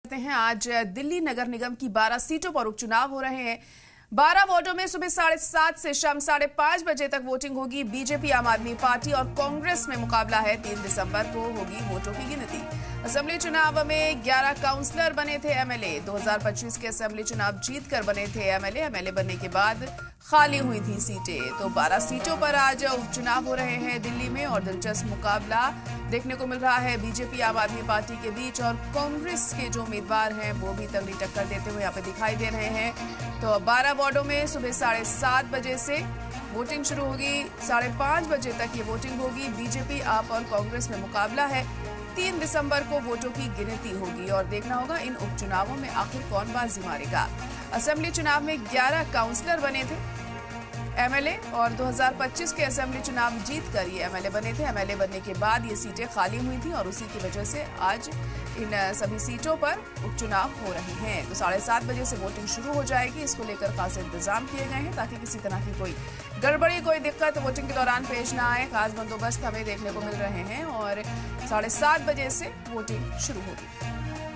करते हैं। आज दिल्ली नगर निगम की 12 सीटों पर उपचुनाव हो रहे हैं। 12 वार्डों में सुबह 7:30 से शाम 5:30 बजे तक वोटिंग होगी। बीजेपी, आम आदमी पार्टी और कांग्रेस में मुकाबला है। 3 दिसंबर को होगी वोटों की गिनती। असेंबली चुनाव में 11 काउंसलर बने थे एमएलए। 2025 के असेंबली चुनाव जीतकर बने थे एमएलए। एमएलए बनने के बाद खाली हुई थी सीटें। तो 12 सीटों पर आज उपचुनाव हो रहे हैं दिल्ली में और दिलचस्प मुकाबला देखने को मिल रहा है बीजेपी, आम आदमी पार्टी के बीच। और कांग्रेस के जो उम्मीदवार हैं वो भी तगड़ी टक्कर देते हुए यहाँ पे दिखाई दे रहे हैं। तो 12 वार्डों में सुबह 7:30 बजे से वोटिंग शुरू होगी। 5:30 बजे तक ये वोटिंग होगी। बीजेपी, आप और कांग्रेस में मुकाबला है। 3 दिसंबर को वोटों की गिनती होगी और देखना होगा इन उपचुनावों में आखिर कौन बाजी मारेगा। असेंबली चुनाव में 11 काउंसलर बने थे एमएलए और 2025 के असेंबली चुनाव जीतकर ये एमएलए बने थे। एमएलए बनने के बाद ये सीटें खाली हुई थी और उसी की वजह से आज इन सभी सीटों पर उपचुनाव हो रहे हैं। तो 7:30 बजे से वोटिंग शुरू हो जाएगी। इसको लेकर खास इंतजाम किए गए हैं ताकि किसी तरह की कोई गड़बड़ी, कोई दिक्कत वोटिंग के दौरान पेश ना आए। खास बंदोबस्त हमें देखने को मिल रहे हैं और 7:30 बजे से वोटिंग शुरू होगी।